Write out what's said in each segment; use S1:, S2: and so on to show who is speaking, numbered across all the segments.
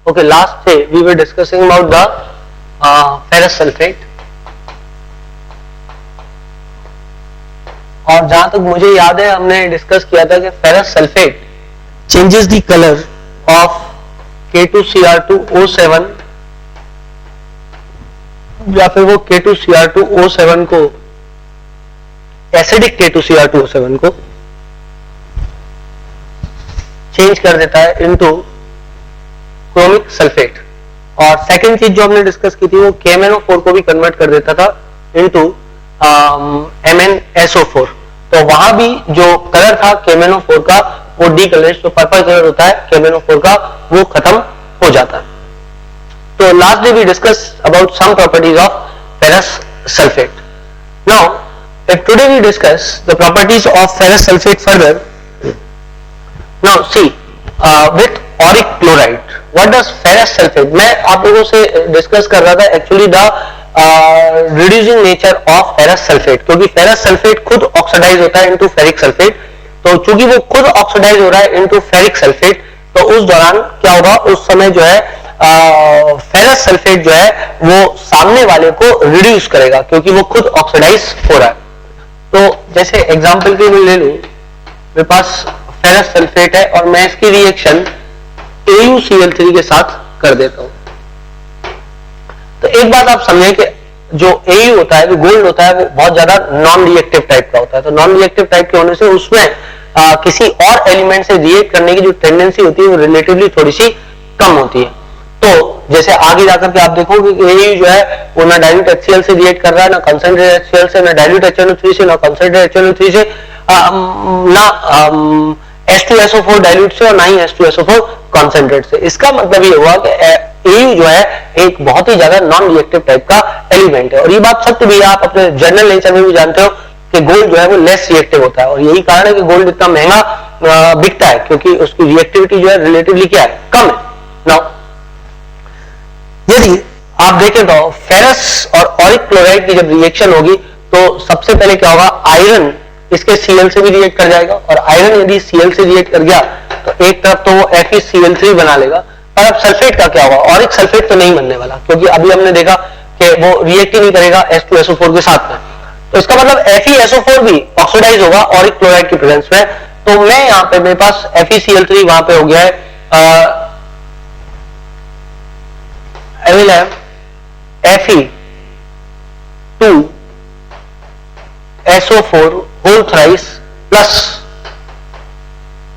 S1: Okay, last day we were discussing about the ferrous sulfate. और जहां तक मुझे याद है हमने डिस्कस किया था कि ferrous sulfate changes the color of K2Cr2O7 या फिर वो K2Cr2O7 को एसिडिक K2Cr2O7 को चेंज कर देता है इनटू क्रोमिक सल्फेट। और सेकंड चीज जो हमने डिस्कस की थी वो KMnO4 को भी कन्वर्ट कर देता था इनटू MnSO4। तो वहां भी जो कलर था KMnO4 का वो डी कलर, जो पर्पल कलर होता है KMnO4 का, वो खत्म हो जाता है। तो last day we discuss about some properties of ferrous sulfate. Now if today we discuss the properties of ferrous sulfate further. Now see with auric chloride, what does ferrous sulfate, मैं आप लोगों से डिस्कस कर रहा था actually the reducing nature of ferrous sulfate, क्योंकि ferrous sulfate खुद oxidise होता है इनटू फेरिक सल्फेट। तो चूंकि वो खुद ऑक्सीडाइज हो रहा है इनटू फेरिक सल्फेट, तो उस दौरान क्या होगा, उस समय जो है ferrous sulfate जो है वो सामने वाले को रिड्यूस करेगा क्योंकि वो खुद ऑक्सीडाइज हो रहा है। तो जैसे एग्जांपल के लिए ले लूं, मेरे पास ferrous sulfate है और मैं इसकी रिएक्शन AuCl3 के साथ कर देता हूं। तो एक बात आप समझें कि जो Au होता है, जो गोल्ड होता है, वो बहुत ज्यादा नॉन रिएक्टिव टाइप का होता है। तो नॉन रिएक्टिव टाइप के होने से उसमें किसी और एलिमेंट से रिएक्ट करने की जो टेंडेंसी होती है वो रिलेटिवली थोड़ी सी कम होती है। तो जैसे आगे जाकर के आप देखोगे कि Au जो है वो ना डाइल्यूट HCl से रिएक्ट कर रहा है, ना कंसंट्रेटेड HCl से, ना डाइल्यूट HNO3 से, ना कंसंट्रेटेड HNO3 से, ना H2SO4 डाइल्यूट से, और ना ही H2SO4 कंसंट्रेट से। इसका मतलब ये हुआ कि Au जो है एक बहुत ही ज्यादा नॉन रिएक्टिव टाइप का एलिमेंट है। और ये बात सत्य भी है, आप अपने जनरल नेचर में भी जानते हो कि गोल्ड जो है वो लेस रिएक्टिव होता है। और यही कारण है कि गोल्ड इतना महंगा बिकता है, क्योंकि उसकी रिएक्टिविटी जो है रिलेटिवली क्या है, कम है। नाउ यदि आप देखें तो फेरस और ऑरिक क्लोराइड की जब रिएक्शन होगी तो सबसे पहले क्या होगा, आयरन इसके Cl से भी रिएक्ट कर जाएगा, और आयरन यदि Cl से रिएक्ट कर गया तो एक तरफ तो वो FeCl3 बना लेगा। पर अब सल्फेट का क्या होगा, ऑरिक सल्फेट तो नहीं बनने वाला, क्योंकि अभी हमने देखा कि वो रिएक्ट ही नहीं करेगा H2SO4 के साथ में। तो इसका मतलब FeSO4 भी ऑक्सीडाइज होगा ऑरिक क्लोराइड की प्रेजेंस में। तो मैं यहाँ पे मेरे पास FeCl3 वहां पे हो गया है, I will have Fe2SO4 whole thrice plus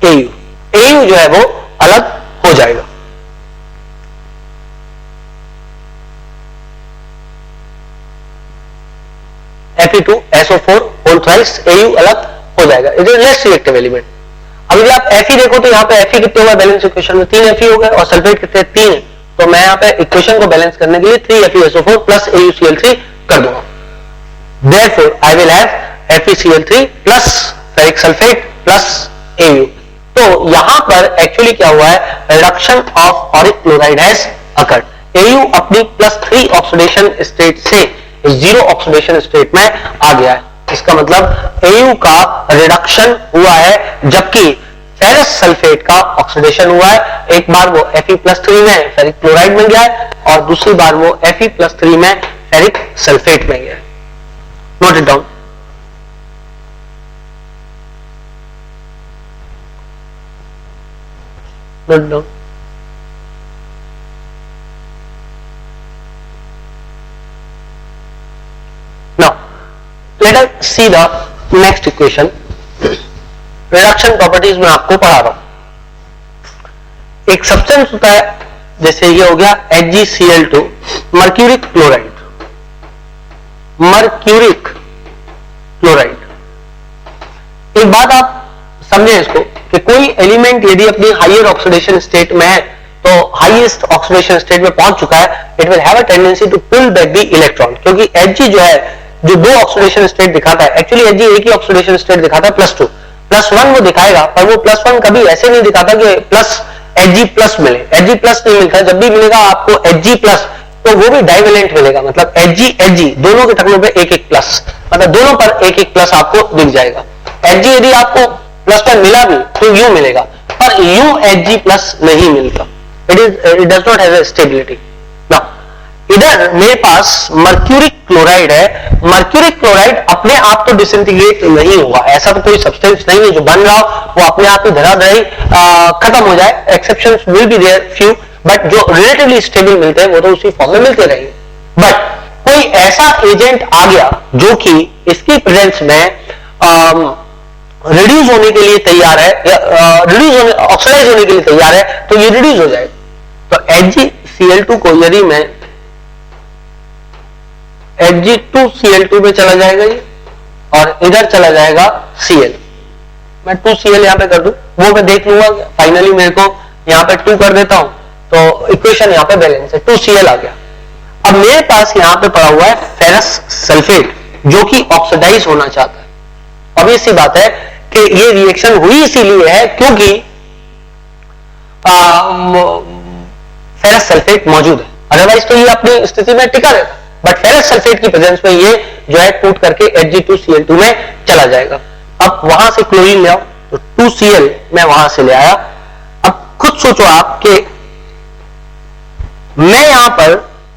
S1: Au। Au जो है वो अलग हो जाएगा। Fe2SO4 whole thrice Au अलग हो जाएगा। It is less reactive element. अब यदि आप Fe देखो तो यहाँ पे Fe कितने हुआ बैलेंस इक्वेशन में, 3 Fe हो गए, और सल्फेट कितने, 3 है। तो मैं यहाँ पे इक्वेशन को बैलेंस करने के लिए 3FeSO4 प्लस AuCl3 कर दूंगा। Therefore I will have FeCl3 plus ferric sulphate plus Au। तो यहां पर एक्चुअली क्या हुआ है, reduction of Auric chloride has occurred. Au अपनी +3 ऑक्सीडेशन स्टेट से 0 ऑक्सीडेशन स्टेट में आ गया है। इसका मतलब Au का रिडक्शन हुआ है, जबकि फेरस सल्फेट का ऑक्सीडेशन हुआ है। एक बार वो Fe+3 में फेरिक क्लोराइड में गया है, और दूसरी बार वो Fe+3 में फेरिक सल्फेट में गया है। Note it down. Note down. Now let us see the next equation. Reduction properties में आपको पढ़ा रहा हूं। एक सब्सटेंस होता है, जैसे ये हो गया HgCl2 mercuric chloride, mercuric chloride. एक बात आप समझें इसको कि कोई एलिमेंट यदि अपनी हाईयर ऑक्सीडेशन स्टेट में है, तो हाईएस्ट ऑक्सीडेशन स्टेट में पहुंच चुका है, it will have a tendency to pull back the electron, क्योंकि Hg जो है जो 2 ऑक्सीडेशन स्टेट दिखाता है, एक्चुअली Hg एक ही ऑक्सीडेशन स्टेट दिखाता है, +2 +1 वो दिखाएगा, पर वो +1 कभी ऐसे नहीं दिखाता कि प्लस Hg+ मिले। Hg+ नहीं मिलता। जब भी मिलेगा आपको Hg+, तो वो भी डाइवेलेंट मिलेगा, मतलब Hg दोनों के टर्म में 1-1 प्लस, मतलब दोनों पर 1-1 प्लस आपको दिख जाएगा। Hg यदि आपको +1 मिला भी तो U मिलेगा, पर U Hg+ नहीं मिलता। it does not have a stability. Now इधर मेरे पास मर्क्यूरिक क्लोराइड है, मर्क्यूरिक क्लोराइड अपने आप तो डिसइंटीग्रेट नहीं होगा, ऐसा तो कोई सब्सटेंस नहीं है जो बन रहा हो वो अपने आप ही धराधरी खत्म हो जाए, exceptions will be there few, but जो रिलेटिवली स्टेबल मिलते हैं वो तो उसी फॉर्म में मिलते रहेंगे। बट कोई ऐसा एजेंट आ गया जो कि इसकी प्रेजेंस में रिड्यूस होने के लिए तैयार है, रिड्यूस होने ऑक्सीडाइज होने के लिए तैयार है, तो ये रिड्यूस हो जाएगा। तो HgCl2 को यदि मैं Hg2Cl2 में चला जाएगा ये, और इधर चला जाएगा Cl, मैं 2Cl यहां पे कर दूं, वो मैं देख लूंगा, फाइनली मेरे को यहां पे 2 कर देता हूं तो इक्वेशन यहां पे बैलेंस है, 2Cl आ गया। अब मेरे पास यहां पे पड़ा हुआ है फेरस सल्फेट जो कि ऑक्सीडाइज होना चाहता है। ऑब्वियस सी बात है कि ये रिएक्शन हुई इसीलिए है क्योंकि फेरस सल्फेट मौजूद है, अदरवाइज तो ये अपनी स्थिति में टिका रहता, बट फेरस सल्फेट की प्रेजेंस में ये जो है टूट करके Hg2Cl2 में चला जाएगा। अब वहां से क्लोरीन ले आओ, तो 2Cl मैं वहां से ले आया। अब खुद सोचो आप कि मैं यहां पर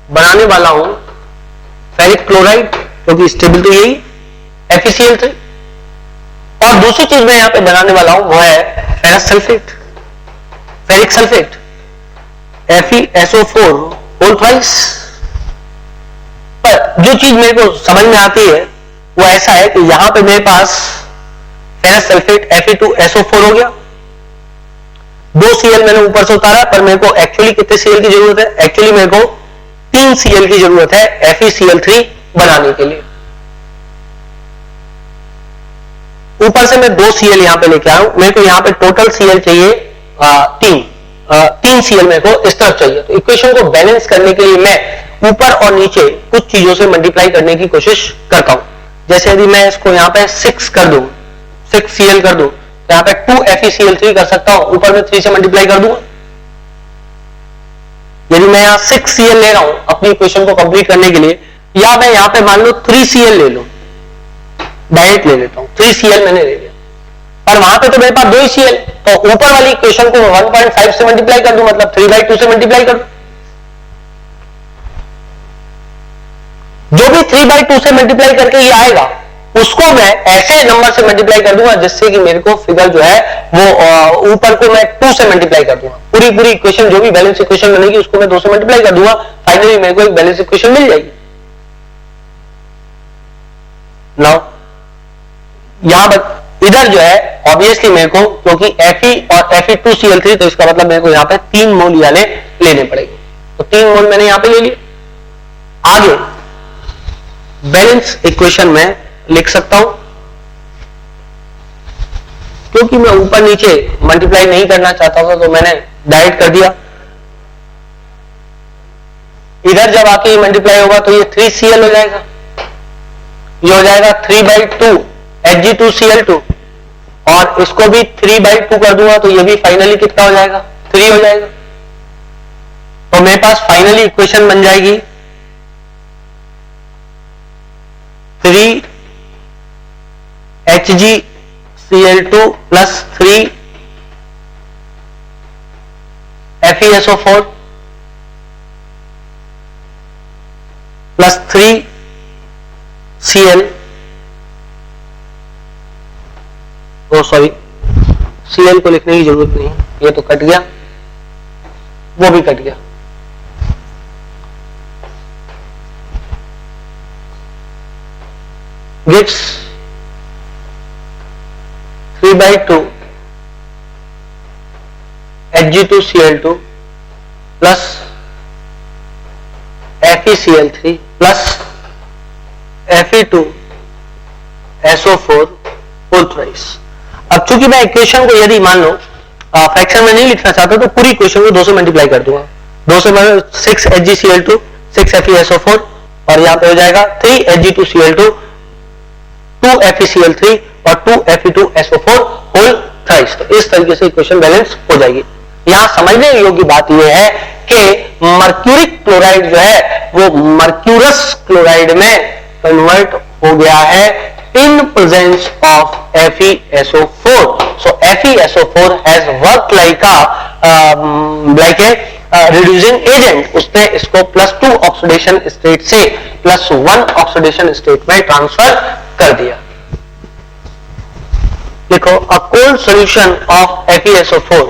S1: बनाने वाला हूं फेरिक क्लोराइड क्योंकि स्टेबल तो यही FeCl3, और दूसरी चीज मैं यहां पे बनाने वाला हूं वो है ferrous sulphate, ferric sulphate FeSO4 whole twice. पर जो चीज मेरे को समझ में आती है वो ऐसा है कि यहां पे मेरे पास फेरस सल्फेट Fe2SO4 हो गया, 2Cl मैंने ऊपर से उतारा, पर मेरे को एक्चुअली कितने Cl की जरूरत है, एक्चुअली मेरे को 3Cl की जरूरत है FeCl3 बनाने के लिए। ऊपर से मैं 2Cl यहां पे लेके आया हूं, मेरे को यहां पे टोटल Cl चाहिए 3 Cl मेरे को इस तरफ चाहिए। तो इक्वेशन को बैलेंस करने के लिए मैं ऊपर और नीचे कुछ चीजों से मल्टीप्लाई करने की कोशिश करता हूं। जैसे यदि मैं इसको यहां पे 6 कर दूं, 6Cl कर दूं, तो यहां पे 2FeCl3 कर सकता हूं, ऊपर में 3 से मल्टीप्लाई कर दूंगा। यदि मैं यहां 6Cl ले रहा हूं अपनी इक्वेशन को कंप्लीट करने के लिए, या मैं यहां पे मान लो 3Cl ले लूं, डायरेक्ट ले लेता हूं, 3Cl मैंने ले लिया, पर वहां पे तो मेरे पास 2 ही Cl, तो ऊपर वाली इक्वेशन को 1.5 से मल्टीप्लाई कर दूं, मतलब 3/2 से मल्टीप्लाई कर दूं। जो भी 3/2 से मल्टीप्लाई करके ये आएगा उसको मैं ऐसे नंबर से मल्टीप्लाई कर दूंगा जिससे कि मेरे को फिगर जो है वो ऊपर को मैं 2 से मल्टीप्लाई कर दूंगा। पूरी इक्वेशन जो भी बैलेंस इक्वेशन बनेगी उसको मैं 2 से मल्टीप्लाई कर दूंगा, फाइनली मेरे को एक बैलेंस इक्वेशन मिल जाएगी। नाउ यहां पर इधर जो है ऑब्वियसली मेरे को क्योंकि Fe और Fe2Cl3, तो इसका मतलब मेरे को यहां पे 3 मोल वाले लेने पड़ेंगे, तो 3 मोल मैंने यहां पे ले लिए। आगे बैलेंस इक्वेशन में लिख सकता हूं, क्योंकि मैं ऊपर नीचे मल्टीप्लाई नहीं करना चाहता था तो मैंने डायरेक्ट कर दिया। इधर जब आके मल्टीप्लाई होगा तो ये 3Cl हो जाएगा, ये हो जाएगा 3/2 Hg2Cl2, और इसको भी 3/2 कर दूंगा तो ये भी फाइनली कितना हो जाएगा, 3 हो जाएगा। तो मेरे पास फाइनली इक्वेशन बन जाएगी 3 HgCl2 plus 3 FeSO4 plus 3 Cl, sorry Cl को लिखने की जरूरत नहीं है, ये तो कट गया, वो भी कट गया। Gives 3/2 Hg2Cl2 plus FeCl3 plus Fe2SO4 whole thrice. अब चूंकि मैं इक्वेशन को यदि मान लो फ्रैक्शन में नहीं लिखना चाहता तो पूरी इक्वेशन को 2 से मल्टीप्लाई कर दूंगा, 2 से 6 HgCl2 6 FeSO4, और यहां पे हो जाएगा 3 Hg2Cl2 2 FeCl3 और 2 Fe2SO4 होल थ्राइस। तो इस तरीके से इक्वेशन बैलेंस हो जाएगी। यहां समझने योग्य बात यह है कि मर्क्यूरिक क्लोराइड जो है वो मर्क्यूरस क्लोराइड में कन्वर्ट हो गया है in presence of FeSO4. So FeSO4 has worked like a reducing agent, उसने इसको +2 ऑक्सीडेशन स्टेट से +1 ऑक्सीडेशन स्टेट में ट्रांसफर कर दिया। देखो, a cold solution of FeSO4,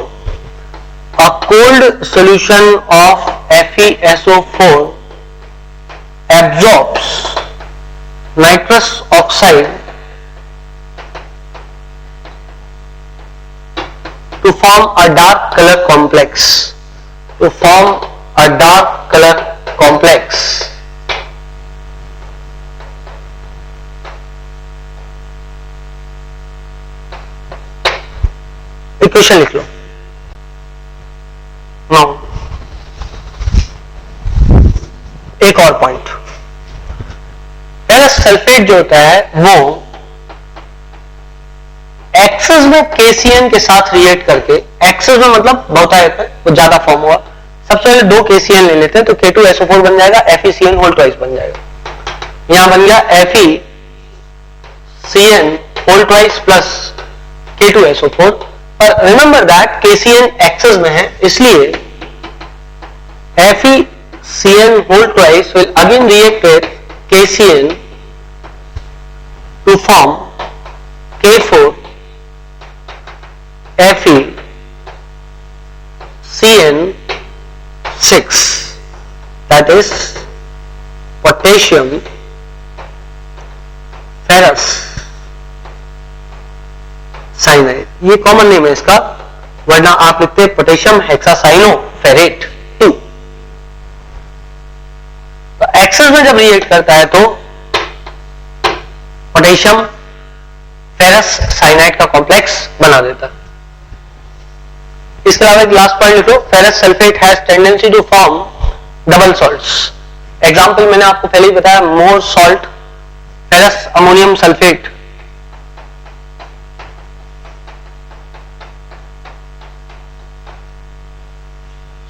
S1: a cold solution of FeSO4 absorbs nitrous oxide to form a dark color complex, to form a dark color complex. Equation लिख लो। Now एक और point, ferrous sulphate जो होता है वो एक्सेस में KCN के साथ रिएक्ट करके, एक्सेस में मतलब बहुतायत में वो ज्यादा फॉर्म हुआ, सबसे पहले 2 KCN ले लेते हैं तो K2SO4 बन जाएगा, FeCN होल ट्वाइस बन जाएगा। यहां बन गया FeCN whole twice plus K2SO4, पर रिमेंबर दैट KCN एक्सेस में है, इसलिए FeCN whole twice will again react with KCN to form K4 FeCN6, that is potassium ferrous cyanide. ये कॉमन नेम है इसका, वरना आप लिखते हैं पोटेशियम हेक्सासाइनोफेरेट 2। तो एक्सेस में जब रिएक्ट करता है तो पोटेशियम फेरस साइनाइड का कॉम्प्लेक्स बना देता है। इसके अलावा एक लास्ट पॉइंट लिखो, ferrous sulphate has tendency to form double salts. Example मैंने आपको पहले ही बताया, Mohr salt ferrous ammonium sulphate,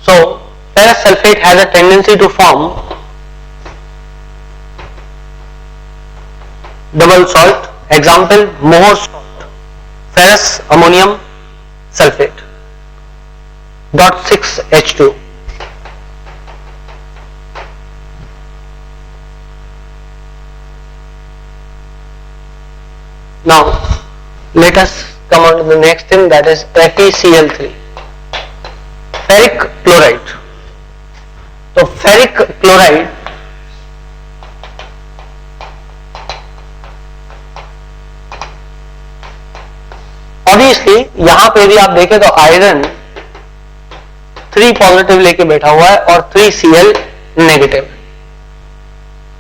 S1: so ferrous sulfate has a tendency to form double salt. Example, more salt, ferrous ammonium sulfate .6H2. Now let us come on to the next thing, that is FeCl3, ferric chloride. तो ferric chloride obviously यहां पे भी आप देखें तो iron 3 positive लेके बैठा हुआ है और 3Cl नेगेटिव।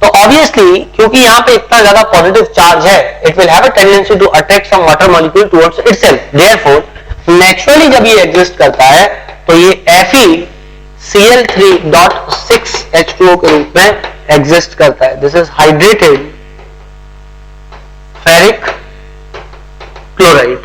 S1: तो ऑब्वियसली क्योंकि यहां पे इतना ज्यादा पॉजिटिव चार्ज है, it will have a tendency to attract some water molecule towards itself. Therefore naturally जब ये एग्जिस्ट करता है तो ये FeCl3.6H2O के रूप में एग्जिस्ट करता है। This is hydrated ferric chloride.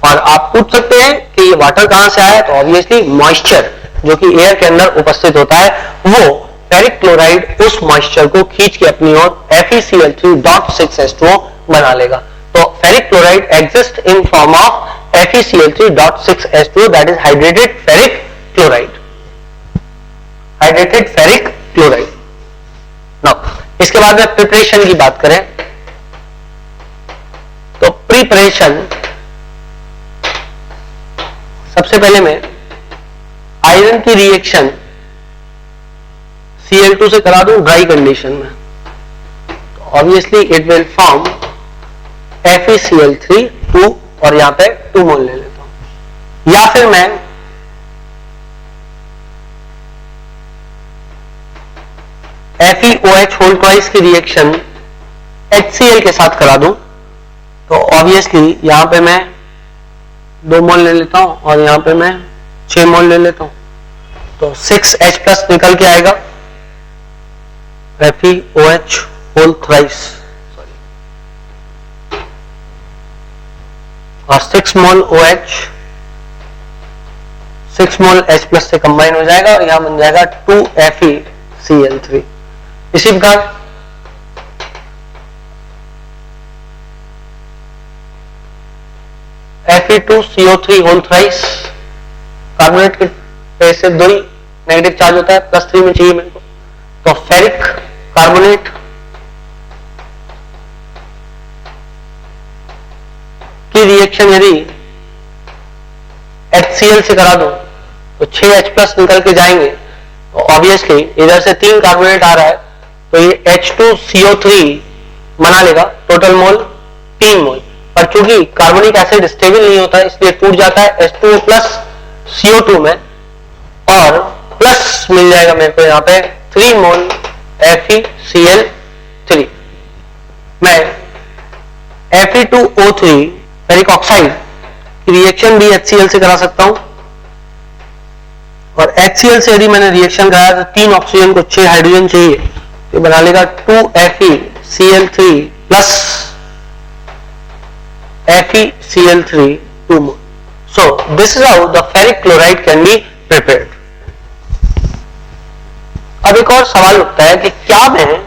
S1: और आप पूछ सकते हैं कि ये वाटर कहां से आया, तो ऑब्वियसली मॉइस्चर जो कि एयर के अंदर उपस्थित होता है, वो फेरिक क्लोराइड उस मॉइस्चर को खींच के अपनी ओर FeCl3.6H2O बना लेगा। तो ferric chloride exist in form of FeCl3.6H2O, that is hydrated ferric chloride. Hydrated ferric chloride. Now, इसके बाद में प्रिपरेशन की बात करें तो प्रिपरेशन सबसे पहले मैं आयरन की रिएक्शन Cl2 से करा दूं ड्राई कंडीशन में, तो obviously it will form FeCl3 2 और यहां पे 2 मोल ले लेता हूं, या फिर मैं FeOH होल ट्वाइस की रिएक्शन HCl के साथ करा दूं, तो ऑब्वियसली यहां पे मैं 2 मोल ले लेता हूं और यहां पे मैं 6 मोल ले लेता हूं, तो 6H प्लस निकल के आएगा FeOH होल थ्राइस और 6 मोल OH 6 मोल H प्लस से कंबाइन हो जाएगा और यहां बन जाएगा 2 FeCl3। इसी प्रकार Fe2CO3 होल थ्राइस कार्बोनेट के पैसे 2 नेगेटिव चार्ज होता है, +3 में चाहिए मेरे को। तो फेरिक कार्बोनेट की रिएक्शन यदि HCl से करा दो तो 6H+ निकल के जाएंगे, तो ऑब्वियसली इधर से 3 कार्बोनेट आ रहा है तो ये H2CO3 बना लेगा, टोटल मोल 3 मोल। पर चूंकि कार्बोनिक एसिड स्टेबल नहीं होता है इसलिए टूट जाता है H2+ CO2 में, और प्लस मिल जाएगा मेरे को यहाँ पे 3 मोल FeCl3। मैं Fe2O3 फेरिक ऑक्साइड की रिएक्शन भी HCl से करा सकता हूं, और HCl से यदि मैंने रिएक्शन कराया तो 3 ऑक्सीजन को 6 हाइड्रोजन चाहिए, तो बना लेगा 2FeCl3 plus FeCl3 2 mole. So this is how the ferric chloride can be prepared. अब एक और सवाल उठता है कि क्या मैं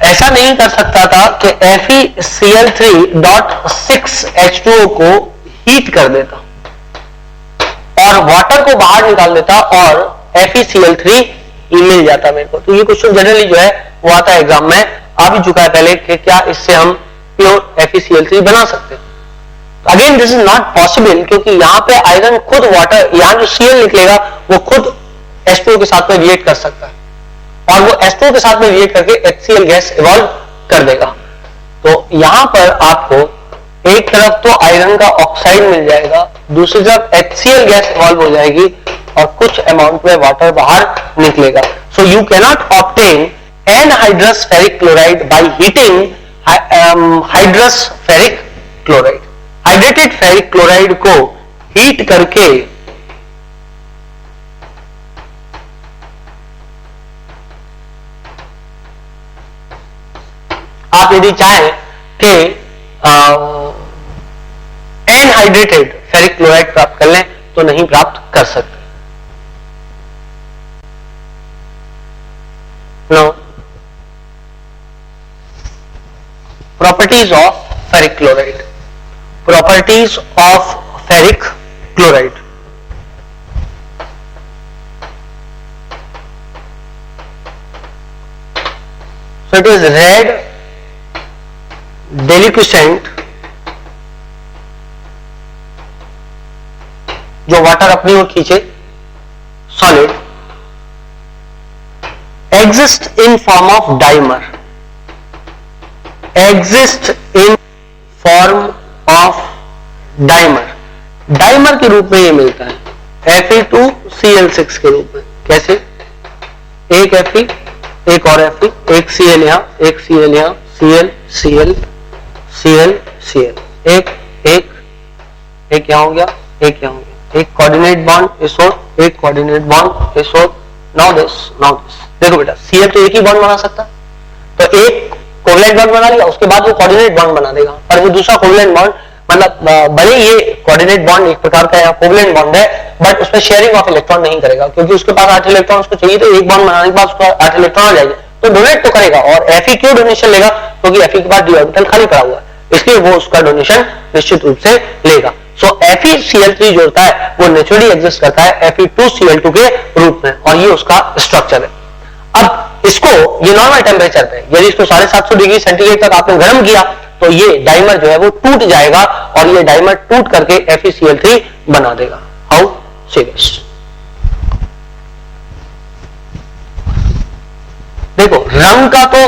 S1: ऐसा नहीं कर सकता था कि FeCl3.6H2O को हीट कर देता और वाटर को बाहर निकाल देता और FeCl3 मिल जाता मेरे को। तो ये क्वेश्चन जनरली जो है वो आता है एग्जाम में, आ भी चुका है पहले कि क्या इससे हम प्योर FeCl3 बना सकते हैं। Again this is not possible, क्योंकि यहाँ पे आयरन खुद वाटर, यहाँ जो Cl निकलेगा वो खुद H2O के साथ में रिएक्ट कर सकता है और वो H2O के साथ में रिएक्ट करके HCl गैस इवॉल्व कर देगा। तो यहां पर आपको एक तरफ तो आयरन का ऑक्साइड मिल जाएगा, दूसरी तरफ HCl गैस इवॉल्व हो जाएगी और कुछ अमाउंट में वाटर बाहर निकलेगा। So you can not obtain anhydrous ferric chloride by heating hydrous ferric chloride. Hydrated ferric chloride को हीट करके आप यदि चाहें कि एनहाइड्रेटेड फेरिक क्लोराइड प्राप्त कर लें तो नहीं प्राप्त कर सकते। No properties of ferric chloride. Properties of ferric chloride. So it is red, deliquescent, जो वाटर अपनी ओर खींचे, solid, exist in form of dimer, exist in form of dimer, dimer के रूप में ये मिलता है Fe2Cl6 के रूप में। कैसे? एक Fe, एक और Fe, एक Cl यहां, एक Cl यहां, Cl Cl Cl Cl, एक एक एक यहां हो गया, एक यहां हो गया, एक कोऑर्डिनेट बॉन्ड इस ओर, एक कोऑर्डिनेट बॉन्ड इस ओर। नाउ दिस देखो बेटा, Cl तो एक ही बॉन्ड बना सकता, तो एक कोवलेंट बॉन्ड बना लिया, उसके बाद वो कोऑर्डिनेट बॉन्ड बना देगा। और वो दूसरा कोवलेंट बॉन्ड, मतलब भले ये कोऑर्डिनेट बॉन्ड एक प्रकार का कोवलेंट बॉन्ड है, बट उसमें शेयरिंग ऑफ इलेक्ट्रॉन नहीं करेगा, क्योंकि उसके पास 8 इलेक्ट्रॉन उसको चाहिए, तो एक बॉन्ड बनाने के बाद उसको 8 इलेक्ट्रॉन आ जाएंगे, तो डोनेट तो करेगा। और Fe क्यों डोनेशन लेगा? क्योंकि Fe के बाद डी ऑर्बिटल खाली पड़ा हुआ है, इसलिए वो उसका डोनेशन निश्चित रूप से लेगा। सो FeCl3 जो होता है वो नेचुरली एग्जिस्ट करता है Fe2Cl2 के रूप में, और ये उसका स्ट्रक्चर है। अब इसको ये नॉर्मल टेम्परेचर पे, यदि इसको 750 डिग्री सेंटीग्रेड तक आपने गर्म किया तो ये डाइमर जो है वो टूट जाएगा, और ये डाइमर टूट करके FeCl3 बना देगा। How serious? देखो, रंग का तो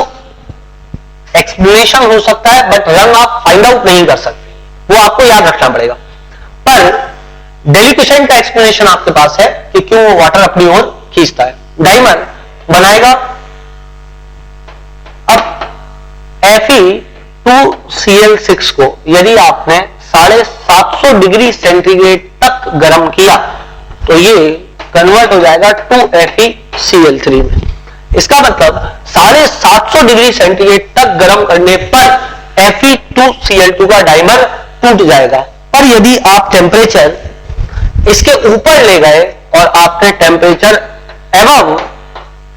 S1: एक्सप्लेनेशन हो सकता है, बट रंग आप फाइंड आउट नहीं कर सकते, वो आपको याद रखना पड़ेगा। पर डेलिकेशन का एक्सप्लेनेशन आपके पास है कि क्यों वो वाटर अपनी ओर खींचता है। डाइमर बनाएगा, अब Fe2Cl6 को यदि आपने 750 डिग्री सेंटीग्रेड तक गर्म किया तो ये कन्वर्ट हो जाएगा 2FeCl3 में। इसका मतलब 750 डिग्री सेंटीग्रेड तक गर्म करने पर Fe2Cl2 का डाइमर टूट जाएगा। पर यदि आप टेम्परेचर इसके ऊपर ले गए और आपने टेम्परेचर एवं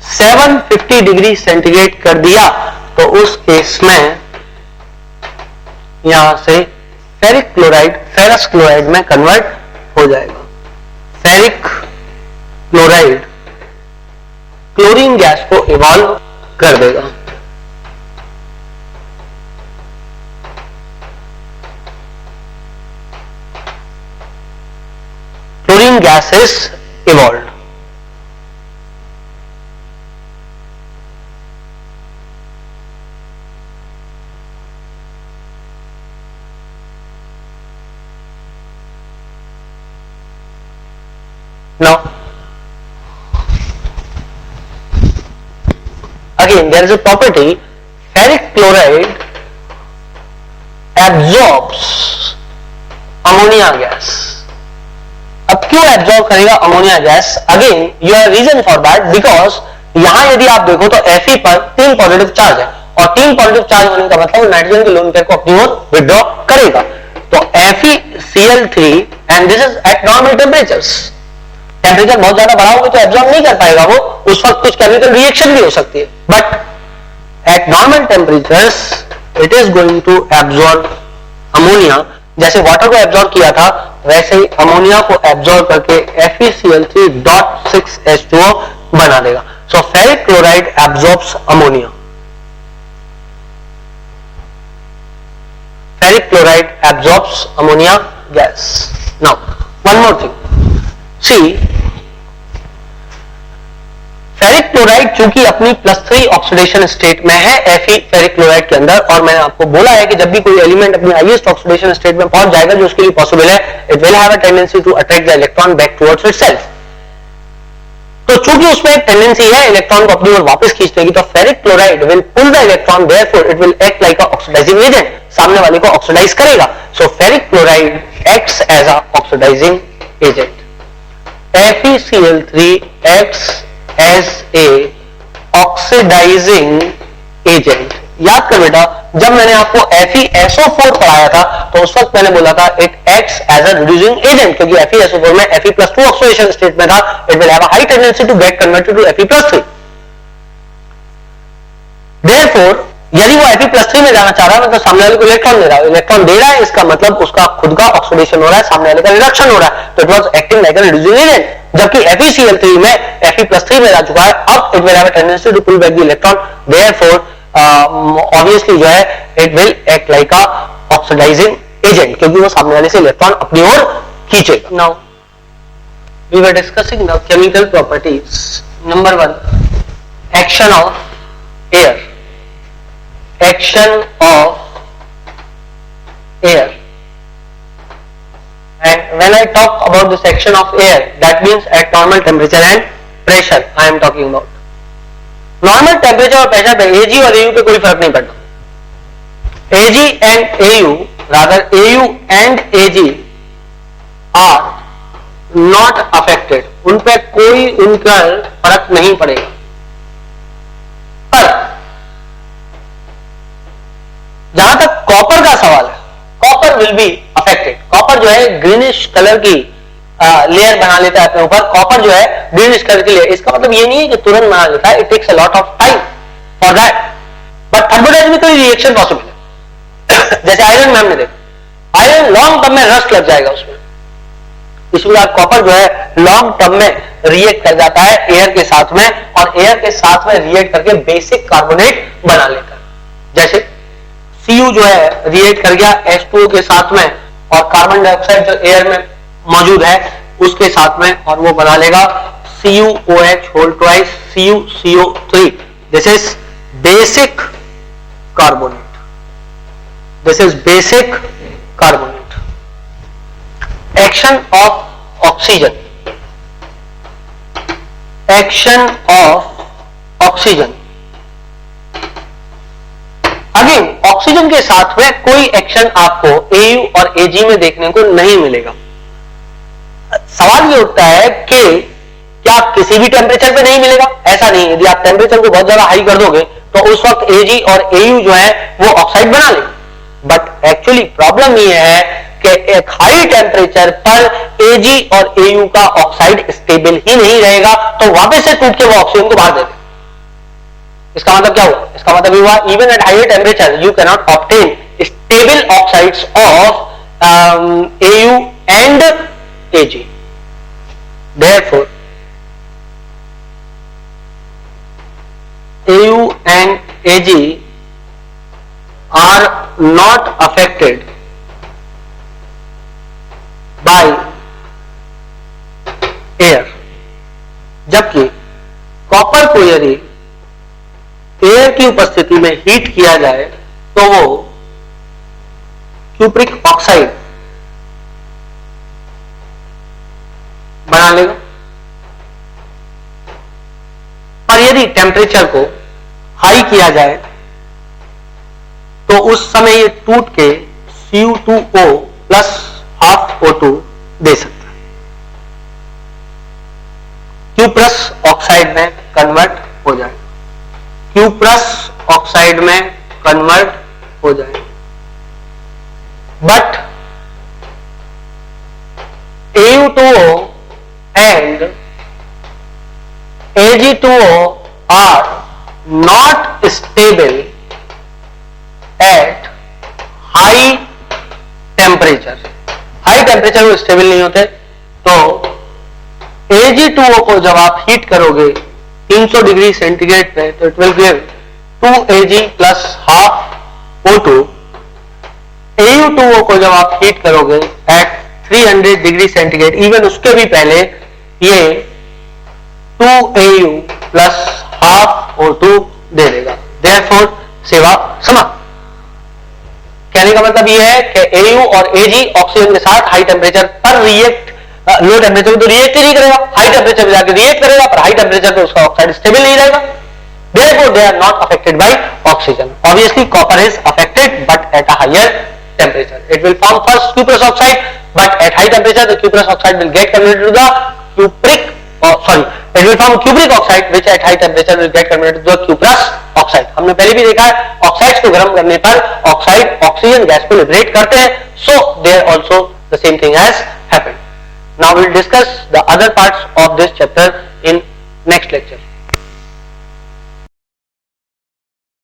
S1: 750 डिग्री सेंटीग्रेड कर दिया तो उस केस में यहां से फेरिक क्लोराइड फेरस क्लोराइड में कन्वर्ट हो जाएगा। फेरिक क्लोराइड क्लोरीन गैस को इवॉल्व कर देगा। Chlorine gas is evolve. Now, again there is a property, ferric chloride absorbs ammonia gas. अब क्यों एब्जॉर्ब करेगा ammonia gas? Again your reason for that, because यहां यदि आप देखो तो Fe पर 3 पॉजिटिव चार्ज है और 3 पॉजिटिव चार्ज होने का मतलब नाइट्रोजन के लोन पेयर को अपनी ओर विड्रॉ करेगा। तो FeCl3 and this is eight normal temperatures. Temperature बहुत ज्यादा बढ़ा होगा तो एब्जॉर्ब नहीं कर पाएगा वो, उस वक्त कुछ केमिकल रिएक्शन भी हो सकती है, but at normal temperatures it is going to absorb ammonia. जैसे वाटर को एब्जॉर्ब किया था वैसे ही अमोनिया को एब्जॉर्ब करके FeCl3.6H2O बना देगा। So ferric chloride absorbs ammonia. Ferric chloride absorbs ammonia gas. Now one more thing, see ferric chloride चूंकि अपनी +3 ऑक्सीडेशन स्टेट में है Fe फेरिक क्लोराइड के अंदर, और मैंने आपको बोला है कि जब भी कोई एलिमेंट अपनी हाईएस्ट ऑक्सीडेशन स्टेट में पहुंच जाएगा जो उसके लिए पॉसिबल है, it will have a tendency to attract the electron back towards itself. तो चूंकि उसमें एक टेंडेंसी है इलेक्ट्रॉन को अपनी ओर वापस खींचने की, तो ferric chloride will pull the electron, therefore it will act like a oxidising agent, सामने वाले को ऑक्सीडाइज करेगा। So ferric chloride acts as a oxidising agent. FeCl3 acts as a oxidizing agent। याद कर बेटा, जब मैंने आपको FeSO4 पढ़ाया था तो उस वक्त मैंने बोला था it acts as a reducing agent, क्योंकि FeSO4 में Fe+2 ऑक्सीडेशन स्टेट में था, it will have a high tendency to get converted to Fe+3। Therefore यदि वो Fe+3 में जाना चाह रहा है मतलब सामने वाले को इलेक्ट्रॉन दे रहा है, इलेक्ट्रॉन दे रहा है इसका मतलब उसका खुद का ऑक्सीडेशन हो रहा है, सामने वाले का रिडक्शन हो रहा है, तो it was acting like a reducing agent. जबकि FeCl3 में Fe+3 में जा चुका है, अब it will have a tendency to pull back the electron, therefore obviously जो है it will act like a oxidising agent, क्योंकि वो सामने वाले से इलेक्ट्रॉन अपनी ओर खींचेगा। Now we were discussing the chemical properties. Number 1, action of air. Action of air, and when I talk about this action of air, that means at normal temperature and pressure I am talking about. Normal temperature और pressure पे Ag और Au पे कोई फर्क नहीं पड़ता। Ag and Au, rather Au and Ag are not affected, उन पे कोई उनका फर्क नहीं पड़ेगा। पर जहां तक कॉपर का सवाल है, copper will be affected. Copper जो है ग्रीनिश कलर की लेयर बना लेता है अपने ऊपर, कॉपर जो है ग्रीनिश कलर की लेयर, इसका मतलब ये नहीं है कि तुरंत बना लेता है, it takes a lot of time for that, but thermodynamically reaction possible है। जैसे आयरन में हमने देखा, आयरन लॉन्ग टर्म में रस्ट लग जाएगा उसमें, इसी प्रकार कॉपर जो है लॉन्ग टर्म में रिएक्ट कर जाता है एयर के साथ में, और एयर के साथ में रिएक्ट करके बेसिक कार्बोनेट बना लेता है। जैसे Cu जो है रिएक्ट कर गया H2O के साथ में, और कार्बन डाइऑक्साइड जो एयर में मौजूद है उसके साथ में, और वो बना लेगा CuOH whole twice CuCO3। This is basic carbonate, this is basic carbonate. Action of oxygen, action of oxygen. Again oxygen के साथ में कोई एक्शन आपको Au और Ag में देखने को नहीं मिलेगा। सवाल ये उठता है कि क्या किसी भी टेम्परेचर पे नहीं मिलेगा? ऐसा नहीं, यदि आप टेम्परेचर को बहुत ज्यादा हाई कर दोगे तो उस वक्त Ag और Au जो है वो ऑक्साइड बना लेंगे, बट एक्चुअली प्रॉब्लम ये है कि एक हाई टेम्परेचर पर Ag और Au का ऑक्साइड स्टेबल ही नहीं रहेगा, तो वापस से टूट के वो ऑक्सीजन को बाहर देगा। इसका मतलब क्या हुआ? इसका मतलब ये हुआ even at higher temperature you cannot obtain stable oxides of Au and Ag। Therefore Ag are not affected by air, जबकि कॉपर को यदि एयर की उपस्थिति में हीट किया जाए तो वो क्यूप्रिक ऑक्साइड बना लेगा, पर यदि टेम्परेचर को हाई किया जाए तो उस समय ये टूट के Cu2O प्लस हाफ O2 दे सकता है, क्यूप्रस ऑक्साइड में कन्वर्ट हो जाए, क्यूप्रस ऑक्साइड में कन्वर्ट हो जाए। But Au2O and Ag2O are not stable at high temperature. High temperature वो स्टेबल नहीं होते, तो Ag2O को जब आप हीट करोगे 300 डिग्री सेंटीग्रेड पे तो it will give 2Ag plus half O2। Au2O को जब आप हीट करोगे एट 300 डिग्री सेंटीग्रेड, इवन उसके भी पहले, ये 2Au प्लस हाफ O2 दे देगा। देयरफॉर सेवा समाप्त। कहने का मतलब ये है कि Au और Ag ऑक्सीजन के साथ हाई टेम्परेचर पर रिएक्ट, लो टेम्परेचर में तो रिएक्ट ही नहीं करेगा, हाई टेम्परेचर पे जाकर रिएक्ट करेगा, पर हाई टेम्परेचर पे उसका ऑक्साइड स्टेबल नहीं रहेगा। Therefore they are not affected by oxygen. Obviously copper is affected but at a higher temperature. It will form first cuprous oxide, but at high temperature the cuprous oxide will get converted to the cupric, it will form cupric oxide which at high temperature will get converted to the cuprous oxide. हमने पहले भी देखा है oxides को गर्म करने पर oxide oxygen gas को लिबरेट करते हैं, so there also the same thing has happened. Now we will discuss the other parts of this chapter in next lecture.